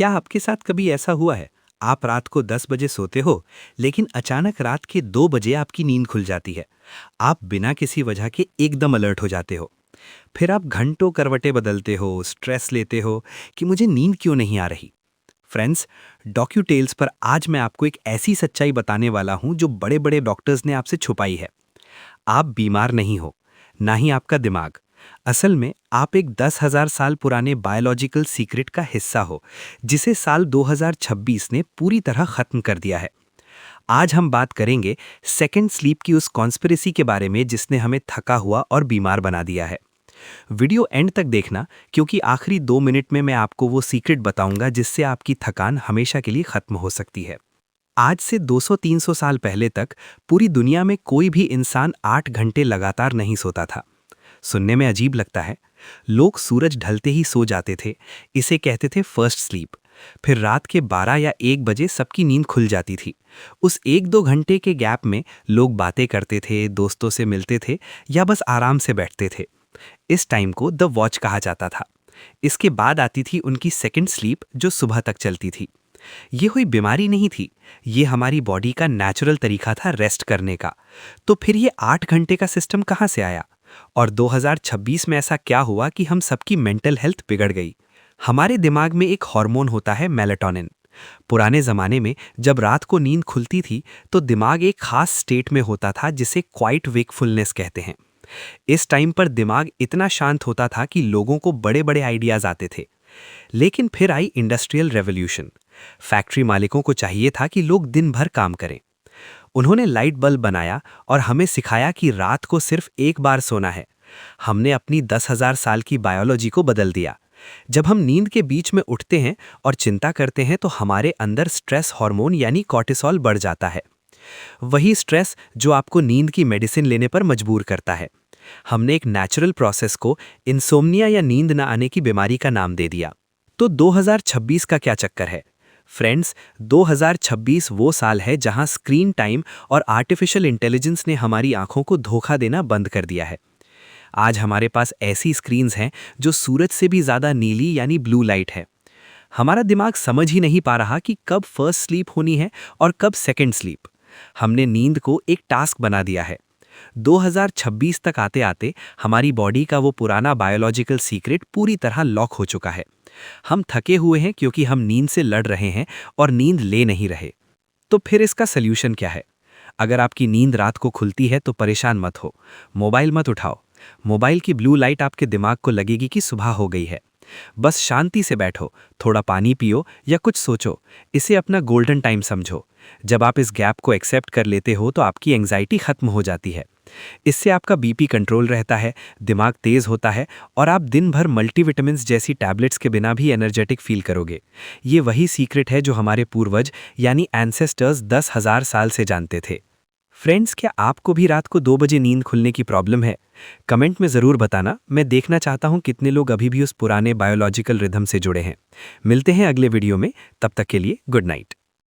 क्या आपके साथ कभी ऐसा हुआ है? आप रात को 10 बजे सोते हो, लेकिन अचानक रात के 2 बजे आपकी नींद खुल जाती है। आप बिना किसी वजह के एकदम अलर्ट हो जाते हो। फिर आप घंटों करवटें बदलते हो, स्ट्रेस लेते हो कि मुझे नींद क्यों नहीं आ रही। फ्रेंड्स, डॉक्यू टेल्स पर आज मैं आपको एक ऐसी सच्चाई बताने वाला हूं जो बड़े-बड़े डॉक्टर्स ने आपसे छुपाई है। आप बीमार नहीं हो, ना ही आपका दिमाग। असल में आप एक 10,000 साल पुराने बायोलॉजिकल सीक्रेट का हिस्सा हो, जिसे साल 2026 ने पूरी तरह खत्म कर दिया है। आज हम बात करेंगे सेकंड स्लीप की उस कॉन्स्पिरेसी के बारे में जिसने हमें थका हुआ और बीमार बना दिया है। वीडियो एंड तक देखना, क्योंकि आखिरी 2 मिनट में मैं आपको वो सीक्रेट बताऊंगा जिससे आपकी थकान हमेशा के लिए खत्म हो सकती है। आज से 200-300 साल पहले तक पूरी दुनिया में कोई भी इंसान 8 घंटे लगातार नहीं सोता था। सुनने में अजीब लगता है। लोग सूरज ढलते ही सो जाते थे, इसे कहते थे फर्स्ट स्लीप। फिर रात के 12 या 1 बजे सबकी नींद खुल जाती थी। उस 1-2 घंटे के गैप में लोग बातें करते थे, दोस्तों से मिलते थे या बस आराम से बैठते थे। इस टाइम को द वॉच कहा जाता था। इसके बाद आती थी उनकी सेकंड स्लीप, जो सुबह तक चलती थी। ये कोई बीमारी नहीं थी, ये हमारी बॉडी का नेचुरल तरीका था रेस्ट करने का। तो फिर ये 8 घंटे का सिस्टम कहाँ से आया? और 2026 में ऐसा क्या हुआ कि हम सबकी मेंटल हेल्थ बिगड़ गई? हमारे दिमाग में एक हार्मोन होता है, मेलाटोनिन। पुराने ज़माने में जब रात को नींद खुलती थी तो दिमाग एक खास स्टेट में होता था जिसे क्वाइट वेकफुलनेस कहते हैं। इस टाइम पर दिमाग इतना शांत होता था कि लोगों को बड़े बड़े आइडियाज़ आते थे। लेकिन फिर आई इंडस्ट्रियल रेवोल्यूशन। फैक्ट्री मालिकों को चाहिए था कि लोग दिन भर काम करें। उन्होंने लाइट बल्ब बनाया और हमें सिखाया कि रात को सिर्फ एक बार सोना है। हमने अपनी 10,000 साल की बायोलॉजी को बदल दिया। जब हम नींद के बीच में उठते हैं और चिंता करते हैं तो हमारे अंदर स्ट्रेस हार्मोन यानी कॉर्टिसोल बढ़ जाता है। वही स्ट्रेस जो आपको नींद की मेडिसिन लेने पर मजबूर करता है। हमने एक नेचुरल प्रोसेस को इंसोम्निया या नींद न आने की बीमारी का नाम दे दिया। तो 2026 का क्या चक्कर है? फ्रेंड्स, 2026 वो साल है जहां स्क्रीन टाइम और आर्टिफिशियल इंटेलिजेंस ने हमारी आंखों को धोखा देना बंद कर दिया है। आज हमारे पास ऐसी स्क्रीन्स हैं जो सूरज से भी ज़्यादा नीली यानी ब्लू लाइट है। हमारा दिमाग समझ ही नहीं पा रहा कि कब फर्स्ट स्लीप होनी है और कब सेकंड स्लीप। हमने नींद को एक टास्क बना दिया है। 2026 तक आते आते हमारी बॉडी का वो पुराना बायोलॉजिकल सीक्रेट पूरी तरह लॉक हो चुका है। हम थके हुए हैं क्योंकि हम नींद से लड़ रहे हैं और नींद ले नहीं रहे। तो फिर इसका सल्यूशन क्या है? अगर आपकी नींद रात को खुलती है तो परेशान मत हो, मोबाइल मत उठाओ। मोबाइल की ब्लू लाइट आपके दिमाग को लगेगी कि सुबह हो गई है। बस शांति से बैठो, थोड़ा पानी पियो या कुछ सोचो। इसे अपना गोल्डन टाइम समझो। जब आप इस गैप को एक्सेप्ट कर लेते हो तो आपकी एंग्जाइटी खत्म हो जाती है। इससे आपका बीपी कंट्रोल रहता है, दिमाग तेज होता है और आप दिन भर मल्टीविटामिन्स जैसी टैबलेट्स के बिना भी एनर्जेटिक फील करोगे। ये वही सीक्रेट है जो हमारे पूर्वज यानी एंसेस्टर्स 10,000 साल से जानते थे। फ्रेंड्स, क्या आपको भी रात को 2 बजे नींद खुलने की प्रॉब्लम है? कमेंट में ज़रूर बताना। मैं देखना चाहता हूँ कितने लोग अभी भी उस पुराने बायोलॉजिकल रिदम से जुड़े हैं। मिलते हैं अगले वीडियो में, तब तक के लिए गुड नाइट।